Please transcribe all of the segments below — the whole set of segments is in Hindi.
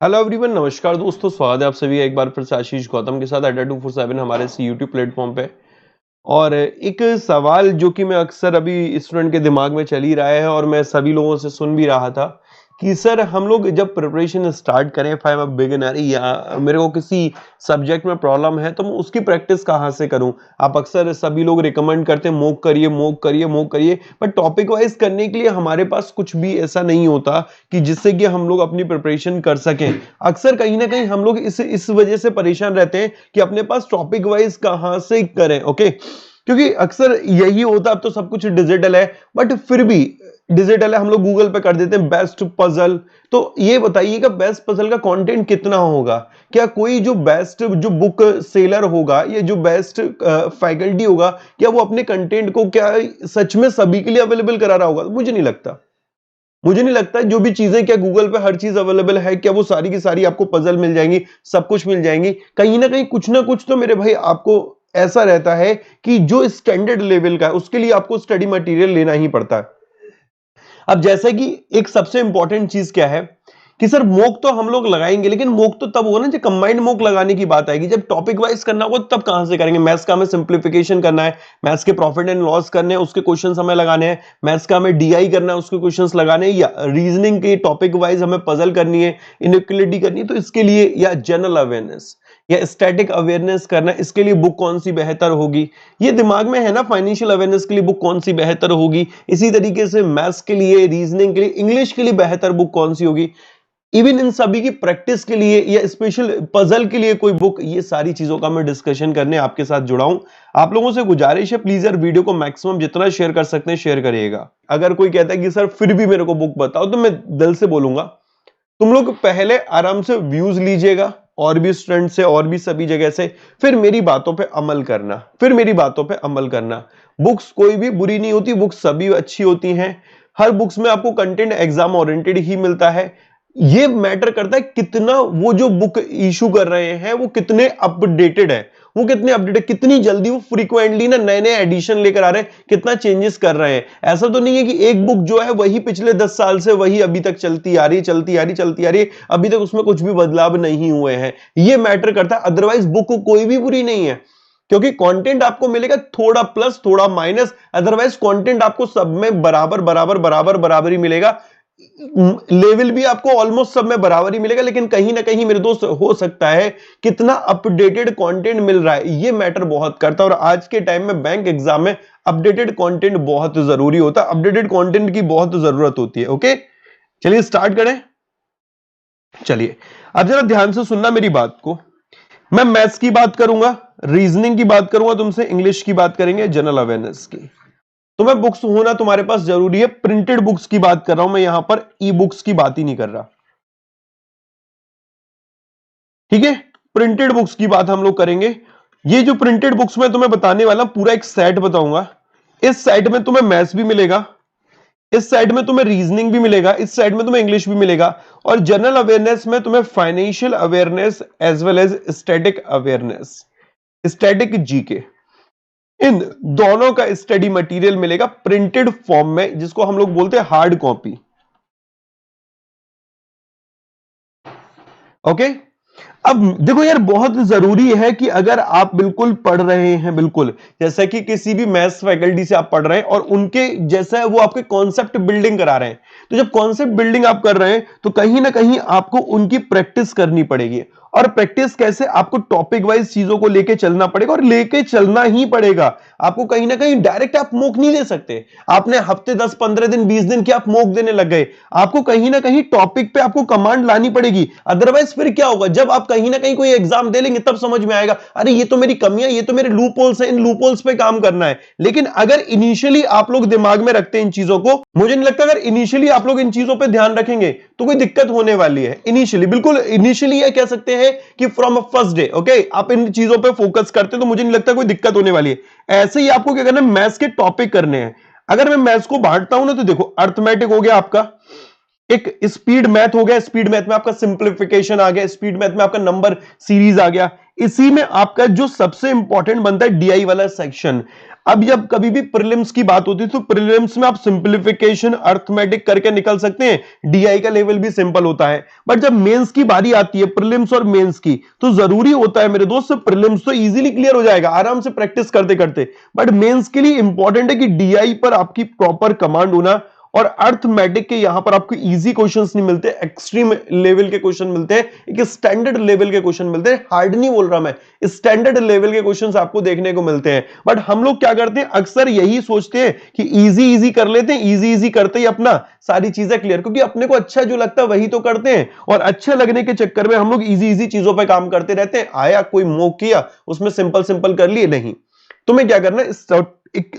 हेलो एवरीवन, नमस्कार दोस्तों। स्वागत है आप सभी का एक बार फिर से आशीष गौतम के साथ अड्डा 247 हमारे इस यूट्यूब प्लेटफॉर्म पे। और एक सवाल जो कि मैं अक्सर अभी स्टूडेंट के दिमाग में चल ही रहा है और मैं सभी लोगों से सुन भी रहा था कि सर हम लोग जब प्रिपरेशन स्टार्ट करें, if I am a beginner या मेरे को किसी सब्जेक्ट में प्रॉब्लम है तो मैं उसकी प्रैक्टिस कहाँ से करूं। आप अक्सर सभी लोग रिकमेंड करते हैं मॉक करिए मॉक करिए मॉक करिए, पर टॉपिक वाइज करने के लिए हमारे पास कुछ भी ऐसा नहीं होता कि जिससे कि हम लोग अपनी प्रिपरेशन कर सकें। अक्सर कहीं ना कहीं हम लोग इस वजह से परेशान रहते हैं कि अपने पास टॉपिक वाइज कहाँ से करें। ओके, क्योंकि अक्सर यही होता, अब तो सब कुछ डिजिटल है, बट फिर भी डिजिटल है, हम लोग गूगल पे कर देते हैं बेस्ट पजल। तो ये बताइएगा बेस्ट पजल का कंटेंट कितना होगा? क्या कोई जो बेस्ट जो बुक सेलर होगा या जो बेस्ट फैकल्टी होगा, क्या वो अपने कंटेंट को क्या सच में सभी के लिए अवेलेबल करा रहा होगा? मुझे नहीं लगता। मुझे नहीं लगता जो भी चीजें, क्या गूगल पे हर चीज अवेलेबल है? क्या वो सारी की सारी आपको पजल मिल जाएंगी, सब कुछ मिल जाएंगी? कहीं ना कुछ तो मेरे भाई आपको ऐसा रहता है कि जो स्टैंडर्ड लेवल का है उसके लिए आपको स्टडी मटेरियल लेना ही पड़ता है। अब जैसे कि एक सबसे इंपॉर्टेंट चीज क्या है कि सर मोक तो हम लोग लगाएंगे, लेकिन मोक तो तब होगा ना जब कंबाइंड मोक लगाने की बात आएगी। जब टॉपिक वाइज करना होगा तब कहां से करेंगे? मैथ्स का हमें सिंप्लीफिकेशन करना है, मैथ्स के प्रॉफिट एंड लॉस करने हैं, उसके क्वेश्चंस हमें लगाने हैं, मैथ्स का हमें डीआई करना है, उसके क्वेश्चंस लगाने हैं, या रीजनिंग के टॉपिक वाइज हमें पजल करनी है, इनइक्वालिटी करनी है, तो इसके लिए या जनरल अवेयरनेस या स्टैटिक अवेयरनेस करना है, इसके लिए बुक कौन सी बेहतर होगी? ये दिमाग में है ना। फाइनेंशियल अवेयरनेस के लिए बुक कौन सी बेहतर होगी, इसी तरीके से मैथ्स के लिए, रीजनिंग के लिए, इंग्लिश के लिए बेहतर बुक कौन सी होगी, इवन इन सभी की प्रैक्टिस के लिए या स्पेशल पजल के लिए कोई बुक, ये सारी चीजों का मैं डिस्कशन करने आपके साथ जुड़ा हूं। आप लोगों से गुजारिश है प्लीज यार वीडियो को मैक्सिमम जितना शेयर कर सकते हैं शेयर करिएगा। अगर कोई कहता है कि सर फिर भी मेरे को बुक बताओ, तो मैं दिल से बोलूंगा तुम लोग पहले आराम से व्यूज लीजिएगा और भी स्टूडेंट से और भी सभी जगह से, फिर मेरी बातों पे अमल करना, फिर मेरी बातों पे अमल करना। बुक्स कोई भी बुरी नहीं होती, बुक्स सभी अच्छी होती हैं। हर बुक्स में आपको कंटेंट एग्जाम ओरिएंटेड ही मिलता है। ये मैटर करता है कितना वो जो बुक इशू कर रहे हैं वो कितने अपडेटेड है, वो कितने अपडेटेड, कितनी जल्दी वो फ्रीक्वेंटली ना नए नए एडिशन लेकर आ रहे हैं, कितना चेंजेस कर रहे हैं। ऐसा तो नहीं है कि एक बुक जो है वही पिछले 10 साल से वही अभी तक चलती आ रही चलती आ रही चलती आ रही, अभी तक उसमें कुछ भी बदलाव नहीं हुए हैं। ये मैटर करता है। अदरवाइज बुक कोई भी बुरी नहीं है, क्योंकि कंटेंट आपको मिलेगा थोड़ा प्लस थोड़ा माइनस, अदरवाइज कंटेंट आपको सब में बराबर बराबर बराबर बराबर ही मिलेगा। लेवल भी आपको ऑलमोस्ट सब में बराबर ही मिलेगा, लेकिन कहीं ना कहीं मेरे दोस्त हो सकता है कितना अपडेटेड कंटेंट मिल रहा है, ये मैटर बहुत करता है। और आज के टाइम में बैंक एग्जाम में अपडेटेड कंटेंट बहुत जरूरी होता है, अपडेटेड कंटेंट की बहुत जरूरत होती है। ओके, चलिए स्टार्ट करें। चलिए अब जरा ध्यान से सुनना मेरी बात को। मैं मैथ्स की बात करूंगा, रीजनिंग की बात करूंगा तुमसे, इंग्लिश की बात करेंगे, जनरल अवेयरनेस की। तो मैं बुक्स होना तुम्हारे पास जरूरी है। प्रिंटेड बुक्स की बात कर रहा हूं मैं, यहां पर ई बुक्स की बात ही नहीं कर रहा, ठीक है? प्रिंटेड बुक्स की बात हम लोग करेंगे। ये जो प्रिंटेड बुक्स में तुम्हें बताने वाला पूरा एक सेट बताऊंगा। इस सेट में तुम्हें मैथ्स भी मिलेगा, इस साइड में तुम्हें रीजनिंग भी मिलेगा, इस साइड में तुम्हें इंग्लिश भी मिलेगा, और जनरल अवेयरनेस में तुम्हें financial awareness as well as static awareness, static GK, इन दोनों का स्टडी मटेरियल मिलेगा प्रिंटेड फॉर्म में, जिसको हम लोग बोलते हैं हार्ड कॉपी। ओके, अब देखो यार, बहुत जरूरी है कि अगर आप बिल्कुल पढ़ रहे हैं, बिल्कुल जैसा कि किसी भी मैथ्स फैकल्टी से आप पढ़ रहे हैं और उनके जैसा है वो आपके कॉन्सेप्ट बिल्डिंग करा रहे हैं, तो जब कॉन्सेप्ट बिल्डिंग आप कर रहे हैं तो कहीं ना कहीं आपको उनकी प्रैक्टिस करनी पड़ेगी। और प्रैक्टिस कैसे? आपको टॉपिक वाइज चीजों को लेके चलना पड़ेगा, और लेके चलना ही पड़ेगा। आपको कहीं ना कहीं डायरेक्ट आप मोक नहीं दे सकते। आपने हफ्ते 10 15 दिन 20 दिन की आप मोक देने लग गए, आपको कहीं ना कहीं टॉपिक पे आपको कमांड लानी पड़ेगी। अदरवाइज फिर क्या होगा, जब आप कहीं ना कहीं कोई एग्जाम दे लेंगे तब समझ में आएगा अरे ये तो मेरी कमियां, ये तो मेरे लूप होल्स हैं, इन लूप होल्स पे काम करना है। लेकिन अगर इनिशियली आप लोग दिमाग में रखते हैं इन चीजों को, मुझे नहीं लगता अगर इनिशियली आप लोग इन चीजों पे ध्यान रखेंगे तो कोई दिक्कत होने वाली है। इनिशियली, बिल्कुल इनिशियली ये कह सकते हैं कि फ्रॉम फर्स्ट डे ओके आप इन चीजों पे फोकस करते हैं तो मुझे नहीं लगता कोई दिक्कत होने वाली है। ऐसे ही आपको क्या करना है, मैथ्स के टॉपिक करने हैं। अगर मैं मैथ्स को बांटता हूं ना, तो देखो अर्थमेटिक हो गया आपका, एक स्पीड मैथ हो गया, स्पीड मैथ में आपका सिंप्लीफिकेशन आ गया, स्पीड मैथ में आपका नंबर सीरीज आ गया, इसी में आपका जो सबसे इंपॉर्टेंट बनता है डीआई वाला सेक्शन। अब जब कभी भी प्रीलिम्स की बात होती है तो प्रीलिम्स में आप सिंपलीफिकेशन अर्थमेटिक करके निकल सकते हैं, डीआई का लेवल भी सिंपल होता है। बट जब मेंस की बारी आती है, प्रीलिम्स और मेंस की, तो जरूरी होता है मेरे दोस्त, प्रीलिम्स तो इजीली क्लियर हो जाएगा आराम से प्रैक्टिस करते करते, बट मेंस के लिए इंपॉर्टेंट है कि डीआई पर आपकी प्रॉपर कमांड होना। और अर्थमेटिक के यहां पर आपको इजी क्वेश्चंस नहीं मिलते, एक्सट्रीम लेवल के क्वेश्चन मिलते हैं, एक स्टैंडर्ड लेवल के क्वेश्चन मिलते हैं। हार्ड नहीं बोल रहा मैं, स्टैंडर्ड लेवल के क्वेश्चंस आपको देखने को मिलते हैं। बट हम लोग क्या करते हैं, अक्सर यही सोचते हैं कि इजी इजी कर लेते हैं, इजी इजी करते ही अपना सारी चीजें क्लियर, क्योंकि अपने को अच्छा जो लगता है वही तो करते हैं, और अच्छा लगने के चक्कर में हम लोग इजी इजी चीजों पर काम करते रहते हैं। आया कोई मॉक किया, उसमें सिंपल सिंपल कर लिए, नहीं। तुम्हें क्या करना है,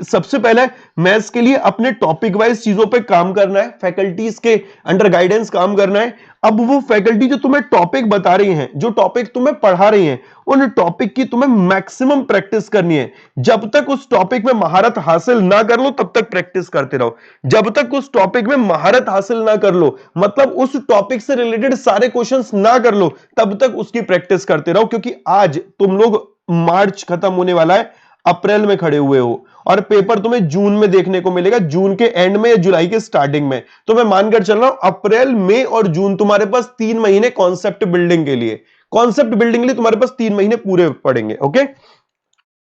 सबसे पहले मैथ्स के लिए अपने टॉपिक वाइज चीजों पे काम करना है, फैकल्टीज के अंडर गाइडेंस काम करना है। अब वो फैकल्टी जो तुम्हें टॉपिक बता रही हैं, जो टॉपिक तुम्हें पढ़ा रही हैं, उन टॉपिक की तुम्हें मैक्सिमम प्रैक्टिस करनी है। जब तक उस टॉपिक में महारत हासिल ना कर लो तब तक प्रैक्टिस करते रहो। जब तक उस टॉपिक में महारत हासिल ना कर लो, मतलब उस टॉपिक से रिलेटेड सारे क्वेश्चंस ना कर लो, तब तक उसकी प्रैक्टिस करते रहो। क्योंकि आज तुम लोग, मार्च खत्म होने वाला है, अप्रैल में खड़े हुए हो, और पेपर तुम्हें जून में देखने को मिलेगा, जून के एंड में या जुलाई के स्टार्टिंग में। तो मैं मानकर चल रहा हूं अप्रैल, मई और जून तुम्हारे पास 3 महीने कॉन्सेप्ट बिल्डिंग के लिए, कॉन्सेप्ट बिल्डिंग के लिए तुम्हारे पास 3 महीने पूरे पड़ेंगे। ओके,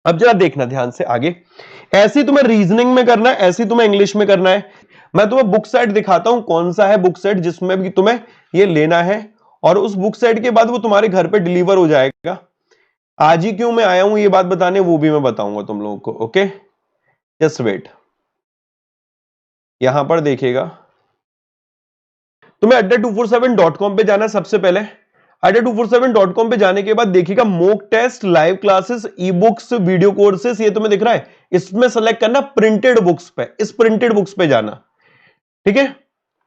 अब जरा देखना ध्यान से आगे। ऐसे तुम्हें रीजनिंग में करना है, ऐसे तुम्हें इंग्लिश में करना है। मैं तुम्हें बुक सेट दिखाता हूं, कौन सा है बुक सेट जिसमें भी तुम्हें ये लेना है, और उस बुक सेट के बाद वो तुम्हारे घर पे डिलीवर हो जाएगा। आज ही क्यों मैं आया हूं ये बात बताने, वो भी मैं बताऊंगा तुम लोगों को। Okay, just wait. यहां पर देखिएगा, तुम्हें adda247.com पे जाना है। सबसे पहले adda247.com पे जाने के बाद देखिएगा mock test, live classes, e books, video courses, ये तुम्हें दिख रहा है। इसमें सेलेक्ट करना प्रिंटेड बुक्स पे, इस प्रिंटेड बुक्स पे जाना। ठीक है,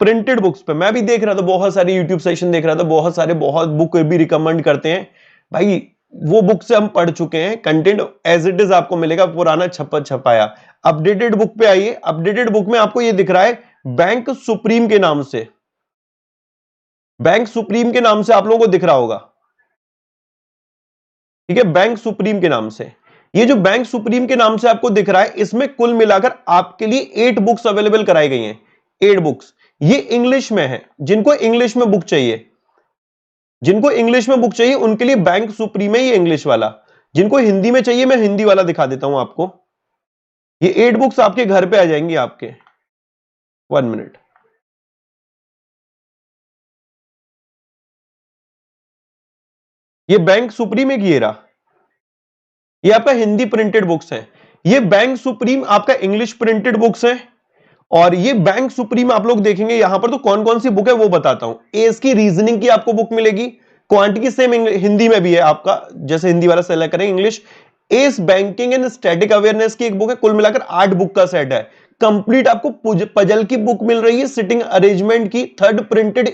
प्रिंटेड बुक्स पे। मैं भी देख रहा था, बहुत सारे यूट्यूब सेशन देख रहा था, बहुत सारे बहुत बुक भी रिकमेंड करते हैं भाई। वो बुक से हम पढ़ चुके हैं, कंटेंट एज इट इज आपको मिलेगा, पुराना छपा छपाया। अपडेटेड बुक पे आइए, अपडेटेड बुक में आपको ये दिख रहा है बैंक सुप्रीम के नाम से, बैंक सुप्रीम के नाम से आप लोगों को दिख रहा होगा। ठीक है, बैंक सुप्रीम के नाम से, ये जो बैंक सुप्रीम के नाम से आपको दिख रहा है, इसमें कुल मिलाकर आपके लिए 8 बुक्स अवेलेबल कराई गई हैं। 8 बुक्स, ये इंग्लिश में है। जिनको इंग्लिश में बुक चाहिए, जिनको इंग्लिश में बुक चाहिए उनके लिए बैंक सुप्रीम है ये इंग्लिश वाला। जिनको हिंदी में चाहिए, मैं हिंदी वाला दिखा देता हूं आपको। ये 8 बुक्स आपके घर पे आ जाएंगी आपके। 1 मिनट। ये बैंक सुप्रीम एक ये रहा, ये आपका हिंदी प्रिंटेड बुक्स है। ये बैंक सुप्रीम आपका इंग्लिश प्रिंटेड बुक्स है। और ये बैंक सुप्रीम आप लोग देखेंगे यहां पर, तो कौन कौन सी बुक है वो बताता हूं। एस की रीजनिंग की आपको बुक मिलेगी, क्वांटिटी सेम हिंदी में भी है आपका, जैसे हिंदी वाला सेलेक्ट करें English. S banking and static awareness की एक बुक है, कुल मिलाकर 8 बुक का सेट है। कंप्लीट आपको पजल की बुक मिल रही है, सिटिंग अरेंजमेंट की, थर्ड प्रिंटेड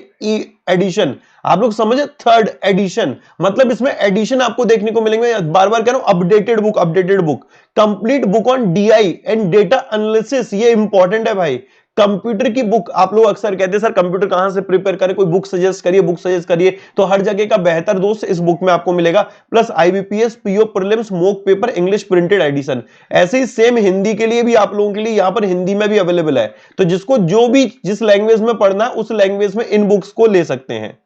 एडिशन। आप लोग समझे, थर्ड एडिशन मतलब इसमें एडिशन आपको देखने को मिलेंगे। बार बार कह रहा हूं, updated book, updated book, complete book on DI and data analysis, ये इंपॉर्टेंट है भाई। कंप्यूटर की बुक, आप लोग अक्सर कहते हैं सर कंप्यूटर कहां से प्रिपेयर करें, कोई बुक सजेस्ट करिए, बुक सजेस्ट करिए। तो हर जगह का बेहतर दोस्त इस बुक में आपको मिलेगा, plus IBPS, PO prelims, mock paper, English printed edition. ऐसे ही सेम हिंदी के लिए भी आप लोगों के लिए यहां पर हिंदी में भी अवेलेबल है। तो जिसको जो भी जिस लैंग्वेज में पढ़ना है उस लैंग्वेज में इन बुक्स को ले सकते हैं।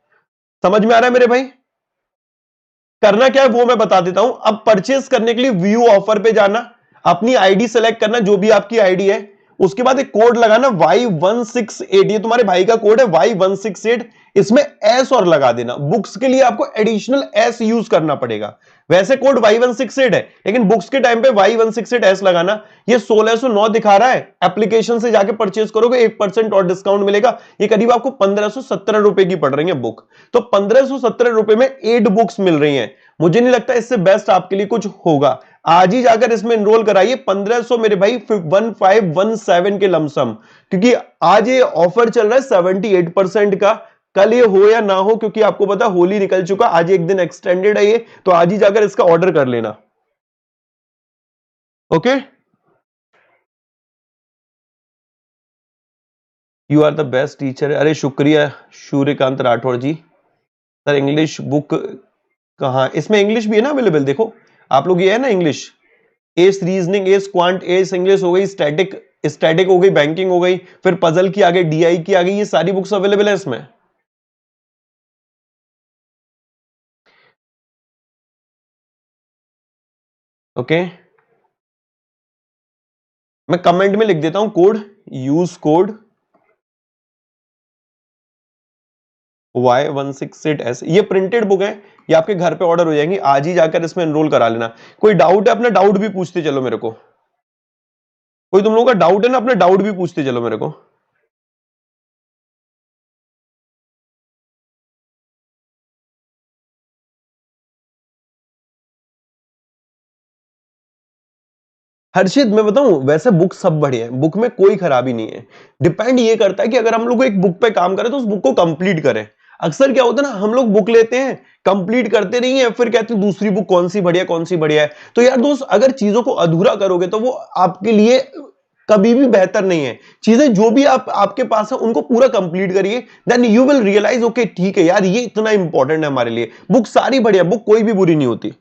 समझ में आ रहा है मेरे भाई? करना क्या है वो मैं बता देता हूं। अब परचेस करने के लिए व्यू ऑफर पे जाना, अपनी आईडी सेलेक्ट करना, जो भी आपकी आईडी है। उसके बाद एक कोड लगाना Y168, ये तुम्हारे भाई का कोड है Y168। इसमें एस और लगा देना, बुक्स के लिए आपको एडिशनल एस यूज करना पड़ेगा। वैसे कोड Y168 है, लेकिन बुक्स के टाइम पे Y168 एस लगाना। ये 1609 दिखा रहा है, एप्लीकेशन से जाके परचेस करोगे 1% और डिस्काउंट मिलेगा। ये करीब आपको 1517 रुपए की पड़ रही है बुक। तो 1517 रुपए में 8 बुक्स मिल रही हैं। मुझे नहीं लगता इससे बेस्ट आपके लिए कुछ होगा। आज ही जाकर इसमें एनरोल कराइए। 1500 मेरे भाई 1517 के लमसम, क्योंकि आज ये ऑफर चल रहा है 78% का। कल ये हो या ना हो, क्योंकि आपको पता होली निकल चुका, आज एक दिन एक्सटेंडेड है ये, तो आज ही जाकर इसका ऑर्डर कर लेना। Okay, you are the best teacher. अरे शुक्रिया Suryakant Rathore ji. Sir English book कहाँ इसमें इंग्लिश भी है ना अवेलेबल, देखो आप लोग, ये है ना English, S reasoning, S quant, S English हो गई, स्टैटिक, स्टैटिक हो गई, बैंकिंग हो गई, फिर पजल की आ गई, डीआई की आ गई, ये सारी बुक्स अवेलेबल है इसमें। ओके, मैं कमेंट में लिख देता हूं कोड, यूज कोड Y168S, ये प्रिंटेड बुक है, ये आपके घर पे ऑर्डर हो जाएंगी, आज ही जाकर इसमें एनरोल करा लेना। कोई डाउट है अपना डाउट भी पूछते चलो मेरे को, कोई तुम लोगों का डाउट है ना अपना डाउट भी पूछते चलो मेरे को। हर्षित मैं बताऊं, वैसे बुक सब बढ़िया है, बुक में कोई खराबी नहीं है। डिपेंड ये करता है कि अगर हम लोग एक बुक पे काम करें तो उस बुक को कंप्लीट करें। अक्सर क्या होता है ना, हम लोग बुक लेते हैं, कंप्लीट करते नहीं है, फिर कहते हैं दूसरी बुक कौन सी बढ़िया कौन सी बढ़िया है। तो यार दोस्त, अगर चीजों को अधूरा करोगे तो वो आपके लिए कभी भी बेहतर नहीं है। चीजें जो भी आपके पास है उनको पूरा कंप्लीट करिए, then you will realise okay ठीक है यार, ये इतना इंपॉर्टेंट है हमारे लिए। बुक सारी बढ़िया, बुक कोई भी बुरी नहीं होती।